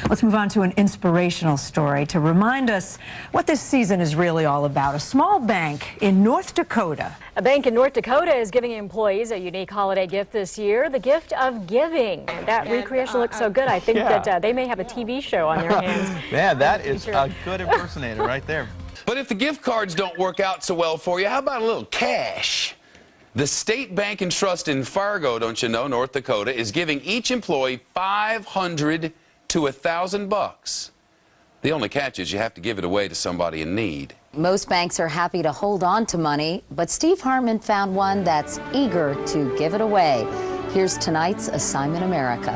Let's move on to an inspirational story to remind us what this season is really all about. A small bank in North Dakota. A bank in North Dakota is giving employees a unique holiday gift this year, the gift of giving. That recreation looks so good, I think that they may have a TV show on their hands. Man, that is a good impersonator right there. But if the gift cards don't work out so well for you, how about a little cash? The State Bank and Trust in Fargo, don't you know, North Dakota, is giving each employee $500 to $1,000. The only catch is you have to give it away to somebody in need. Most banks are happy to hold on to money, but Steve Hartman found one that's eager to give it away. Here's tonight's Assignment America.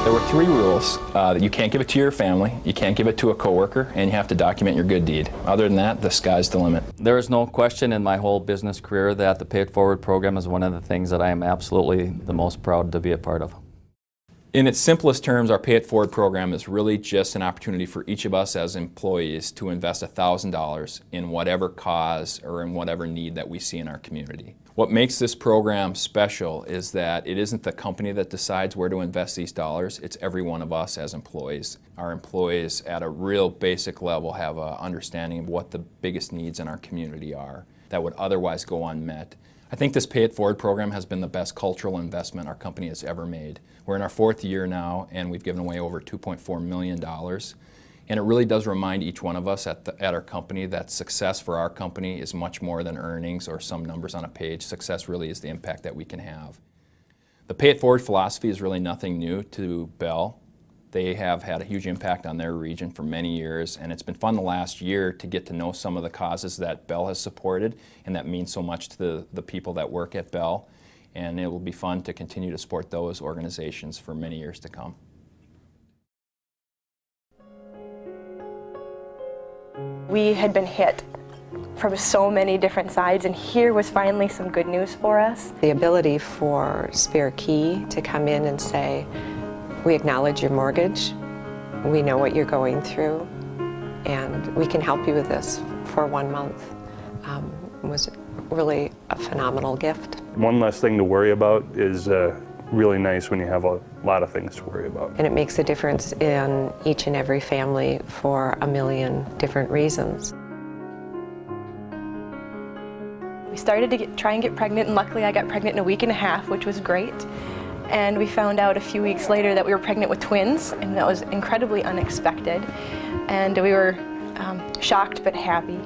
There were 3 rules. That you can't give it to your family, you can't give it to a coworker, and you have to document your good deed. Other than that, the sky's the limit. There is no question in my whole business career that the Pay It Forward program is one of the things that I am absolutely the most proud to be a part of. In its simplest terms, our Pay It Forward program is really just an opportunity for each of us as employees to invest $1,000 in whatever cause or in whatever need that we see in our community. What makes this program special is that it isn't the company that decides where to invest these dollars, it's every one of us as employees. Our employees at a real basic level have an understanding of what the biggest needs in our community are that would otherwise go unmet. I think this Pay It Forward program has been the best cultural investment our company has ever made. We're in our 4th year now, and we've given away over $2.4 million. And it really does remind each one of us at our company that success for our company is much more than earnings or some numbers on a page. Success really is the impact that we can have. The Pay It Forward philosophy is really nothing new to Bell. They have had a huge impact on their region for many years, and it's been fun the last year to get to know some of the causes that Bell has supported and that mean so much to the people that work at Bell. And it will be fun to continue to support those organizations for many years to come. We had been hit from so many different sides, and here was finally some good news for us. The ability for Spare Key to come in and say, we acknowledge your mortgage, we know what you're going through, and we can help you with this for 1 month, was really a phenomenal gift. One less thing to worry about is really nice when you have a lot of things to worry about. And it makes a difference in each and every family for a million different reasons. We started to try and get pregnant, and luckily I got pregnant in a week and a half, which was great. And we found out a few weeks later that we were pregnant with twins, and that was incredibly unexpected. And we were shocked but happy.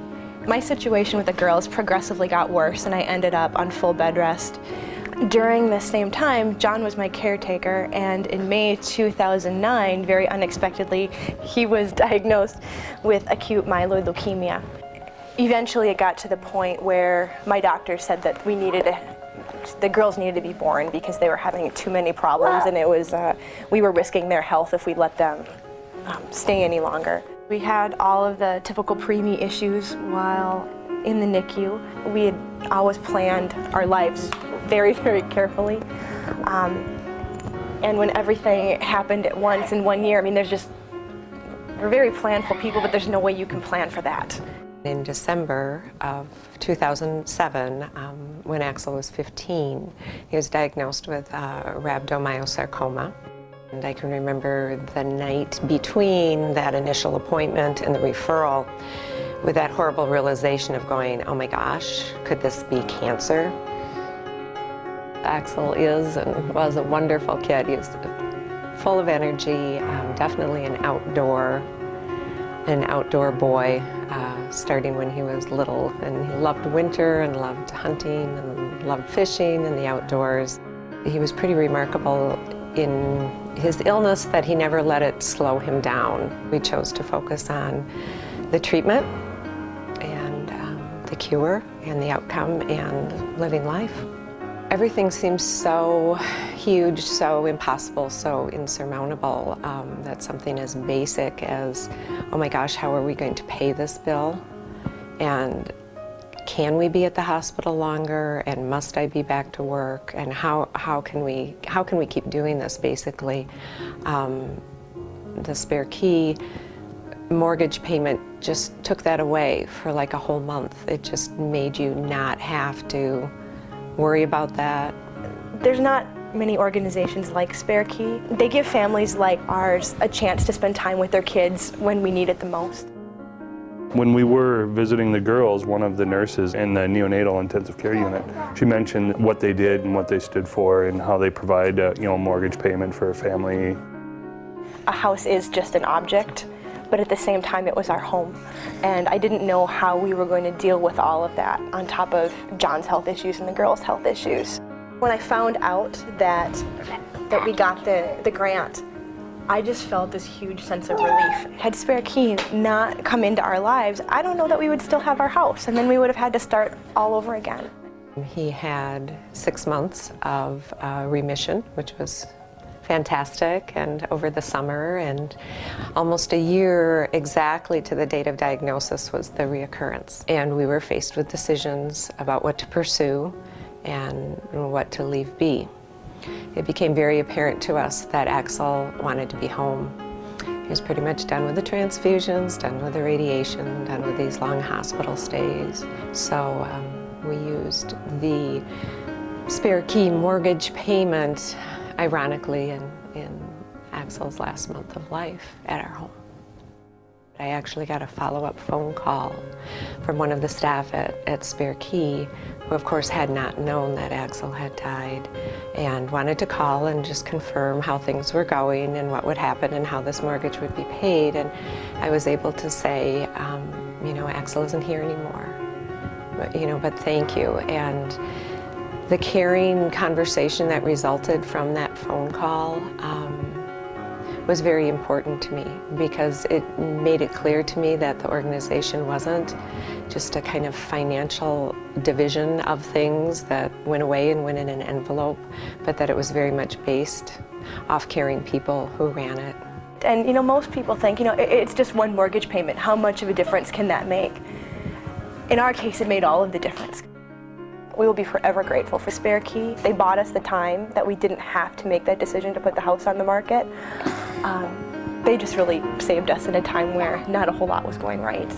My situation with the girls progressively got worse, and I ended up on full bed rest. During the same time, John was my caretaker, and in May 2009, very unexpectedly, he was diagnosed with acute myeloid leukemia. Eventually it got to the point where my doctor said that the girls needed to be born because they were having too many problems, and it was, we were risking their health if we let them stay any longer. We had all of the typical preemie issues while in the NICU. We had always planned our lives very, very carefully. And when everything happened at once in 1 year, I mean, we're very planful people, but there's no way you can plan for that. In December of 2007, when Axel was 15, he was diagnosed with rhabdomyosarcoma. And I can remember the night between that initial appointment and the referral with that horrible realization of going, oh my gosh, could this be cancer? Axel is and was a wonderful kid. He was full of energy, definitely an outdoor boy, starting when he was little. And he loved winter and loved hunting and loved fishing and the outdoors. He was pretty remarkable in his illness that he never let it slow him down. We chose to focus on the treatment and the cure and the outcome and living life. Everything seems so huge, so impossible, so insurmountable, that something as basic as, oh my gosh, how are we going to pay this bill? And can we be at the hospital longer? And must I be back to work? And how can we keep doing this, basically? The Spare Key mortgage payment just took that away for like a whole month. It just made you not have to worry about that. There's not many organizations like Spare Key. They give families like ours a chance to spend time with their kids when we need it the most. When we were visiting the girls, one of the nurses in the neonatal intensive care unit, she mentioned what they did and what they stood for and how they provide a mortgage payment for a family. A house is just an object, but at the same time it was our home. And I didn't know how we were going to deal with all of that on top of John's health issues and the girls' health issues. When I found out that we got the grant, I just felt this huge sense of relief. Had Spare Key not come into our lives, I don't know that we would still have our house, and then we would have had to start all over again. He had 6 months of remission, which was fantastic, and over the summer, and almost a year exactly to the date of diagnosis was the reoccurrence. And we were faced with decisions about what to pursue and what to leave be. It became very apparent to us that Axel wanted to be home. He was pretty much done with the transfusions, done with the radiation, done with these long hospital stays. So we used the Spare Key mortgage payment, ironically, in Axel's last month of life at our home. I actually got a follow-up phone call from one of the staff at Spare Key, who of course had not known that Axel had died, and wanted to call and just confirm how things were going and what would happen and how this mortgage would be paid. And I was able to say, Axel isn't here anymore, but thank you. And the caring conversation that resulted from that phone call was very important to me, because it made it clear to me that the organization wasn't just a kind of financial division of things that went away and went in an envelope, but that it was very much based off caring people who ran it. And most people think, it's just one mortgage payment. How much of a difference can that make? In our case, it made all of the difference. We will be forever grateful for Spare Key. They bought us the time that we didn't have to make that decision to put the house on the market. They just really saved us in a time where not a whole lot was going right.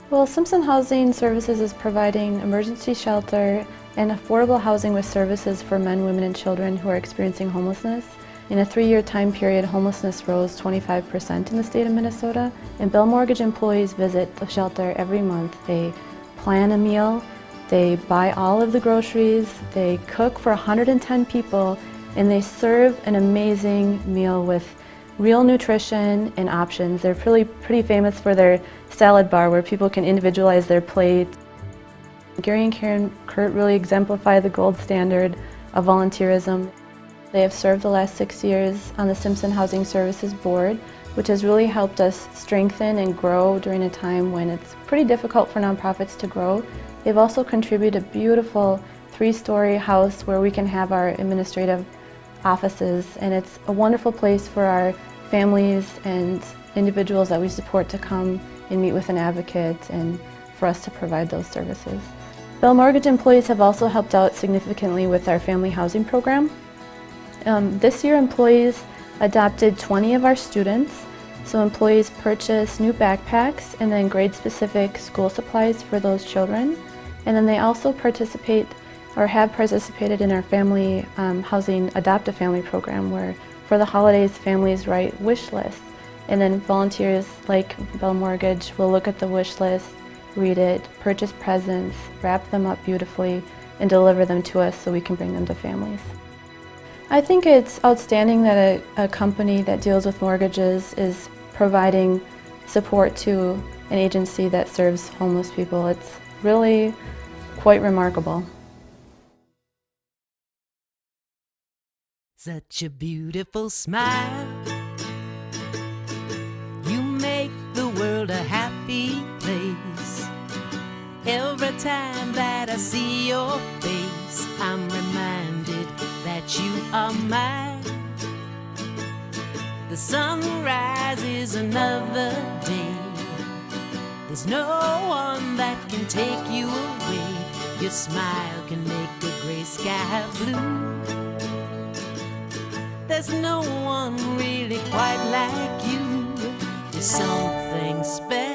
Well, Simpson Housing Services is providing emergency shelter and affordable housing with services for men, women, and children who are experiencing homelessness. In a 3-year time period, homelessness rose 25% in the state of Minnesota, and Bell Mortgage employees visit the shelter every month. They plan a meal, they buy all of the groceries, they cook for 110 people, and they serve an amazing meal with real nutrition and options. They're pretty famous for their salad bar where people can individualize their plate. Gary and Kurt really exemplify the gold standard of volunteerism. They have served the last 6 years on the Simpson Housing Services Board, which has really helped us strengthen and grow during a time when it's pretty difficult for nonprofits to grow. They've also contributed a beautiful 3-story house where we can have our administrative offices, and it's a wonderful place for our families and individuals that we support to come and meet with an advocate and for us to provide those services. Bell Mortgage employees have also helped out significantly with our family housing program. This year employees adopted 20 of our students, so employees purchased new backpacks and then grade-specific school supplies for those children, and then they also participate or have participated in our family housing Adopt a Family program, where for the holidays families write wish lists, and then volunteers like Bell Mortgage will look at the wish list, read it, purchase presents, wrap them up beautifully, and deliver them to us so we can bring them to families. I think it's outstanding that a company that deals with mortgages is providing support to an agency that serves homeless people. It's really quite remarkable. Such a beautiful smile. You make the world a happy place. Every time that I see your face, I'm reminded that you are mine. The sunrise is another day. There's no one that can take you away. Your smile can make a gray sky blue. There's no one really quite like you. You're something special.